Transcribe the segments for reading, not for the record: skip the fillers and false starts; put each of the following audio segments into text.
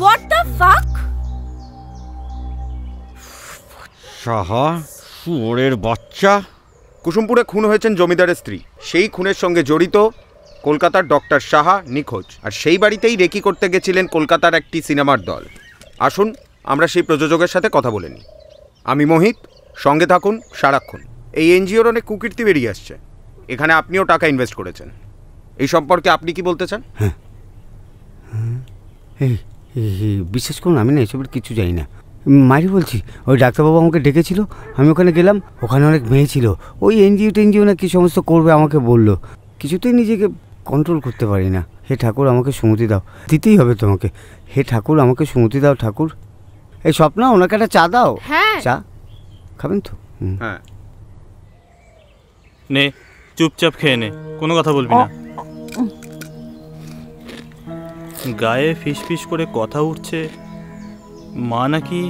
What the fuck? Saha শুয়োরের বাচ্চা। কুসুমপুরে খুন হয়েছেন জমিদারের স্ত্রী, সেই খুনের সঙ্গে জড়িত কলকাতার ডক্টর সাহা নিখোঁজ, আর সেই বাড়িতেই রেকি করতে গেছিলেন কলকাতার একটি সিনেমার দল। আসুন আমরা সেই প্রযোজকের সাথে কথা বলে নিই। আমি মোহিত, সঙ্গে থাকুন সারাক্ষণ। এই এনজিওর অনেক কুকীর্তি বেরিয়ে আসছে, এখানে আপনিও টাকা ইনভেস্ট করেছেন। এই সম্পর্কে আপনি কি বলতে চান? হ্যাঁ, বিশ্বাস করুন আমি না এসবের কিছু জানি না। মারি বলছি, ওই ডাক্তারবাবু আমাকে ডেকেছিল, আমি ওখানে গেলাম, ওখানে অনেক মেয়ে ছিল, ওই এনজিও না কি সমস্ত করবে আমাকে বললো। কিছুতেই নিজেকে কন্ট্রোল করতে পারি না। হে ঠাকুর আমাকে সুমতি দাও, দিতেই হবে তোমাকে। হে ঠাকুর আমাকে সুমতি দাও ঠাকুর। এই স্বপ্না, ওনাকে একটা চা দাও। হ্যাঁ, চা খাবেন তো? হ্যাঁ নে, চুপচাপ খেয়ে নে, কোনো কথা বলবি না। গায়ে ফিস ফিস করে কথা উঠছে, মা নাকি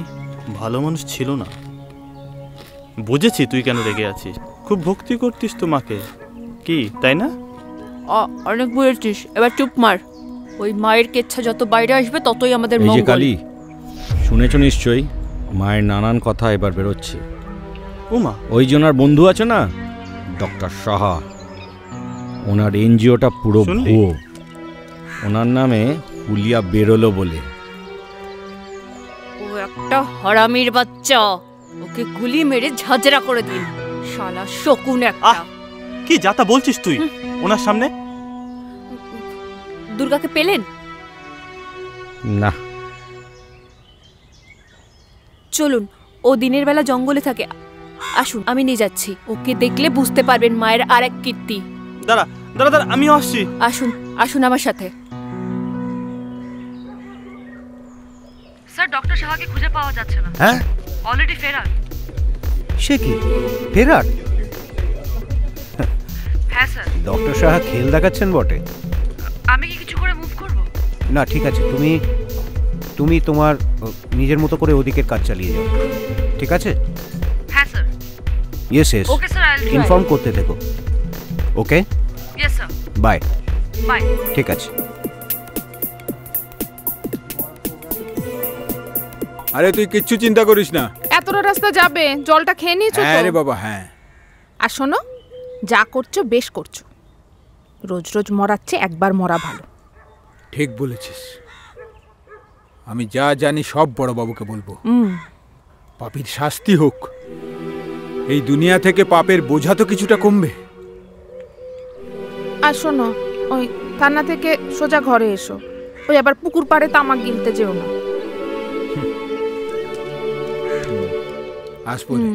ভালো মানুষ ছিল না। বুঝেছি তুই কেন রেগে আছিস, খুব ভক্তি করতিস তো মাকে, কি তাই না? অনেক বুঝেছিস, এবার চুপ মার। ওই মায়ের কেচ্ছা যত বাইরে আসবে ততই আমাদের মঙ্গল। কালী, শুনেছো নিশ্চয়ই মায়ের নানান কথা এবার বেরোচ্ছে। ও মা, ওই যে ওনার বন্ধু আছে না ডক্টর সাহা, ওনার এনজিওটা পুরো ভুয়ো। ওনার নামে হুলিয়া বেরোলো বলে। ও একটা হারামির বাচ্চা, ওকে গুলি মেরে ঝাঁঝরা করে দিন। শালা শকুন একটা। কি যাতা বলছিস তুই ওনার সামনে? দুর্গাকে পেলেন? না। চলুন, ও দিনের বেলা জঙ্গলে থাকে, আসুন আমি নিয়ে যাচ্ছি। ওকে দেখলে বুঝতে পারবেন মায়ের আর এক কীর্তি। দাঁড়া দাঁড়া দাঁড়া, আমিও আসছি। আসুন আসুন আমার সাথে। স্যার, ডক্টর সাহাকে খুঁজে পাওয়া যাচ্ছে না। হ্যাঁ, অলরেডি ফেরার। সে কি ফেরার? হ্যাঁ স্যার। ডক্টর সাহা খেল দেখাচ্ছেন বটে। আমি কি কিছু করে মুভ করব? না ঠিক আছে, তুমি তোমার নিজের মতো করে ওদিকের কাজ চালিয়ে যাও, ঠিক আছে? হ্যাঁ sir. Yes yes, okay sir, I will try. Inform করতে থেকো। ওকে, ইয়েস স্যার। বাই। বাই। ঠিক আছে। আরে তুই কিচ্ছু চিন্তা করিস না, এতটা রাস্তা যাবে, জলটা খেয়ে নিয়েছো তো? হ্যাঁ রে বাবা, হ্যাঁ। আর শোনো, যা করছো বেশ করছো, রোজ রোজ মরাচ্ছে, একবার মরা ভালো। ঠিক বলেছিস, আমি যা জানি সব বড়বাবুকে বলবো। পাপীর শাস্তি হোক, এই দুনিয়া থেকে পাপের বোঝা তো কিছুটা কমবে। আর শোনো, ওই থানা থেকে সোজা ঘরে এসো, ওই আবার পুকুর পাড়ে তামাক গিলতে যেও না। আসবো রে।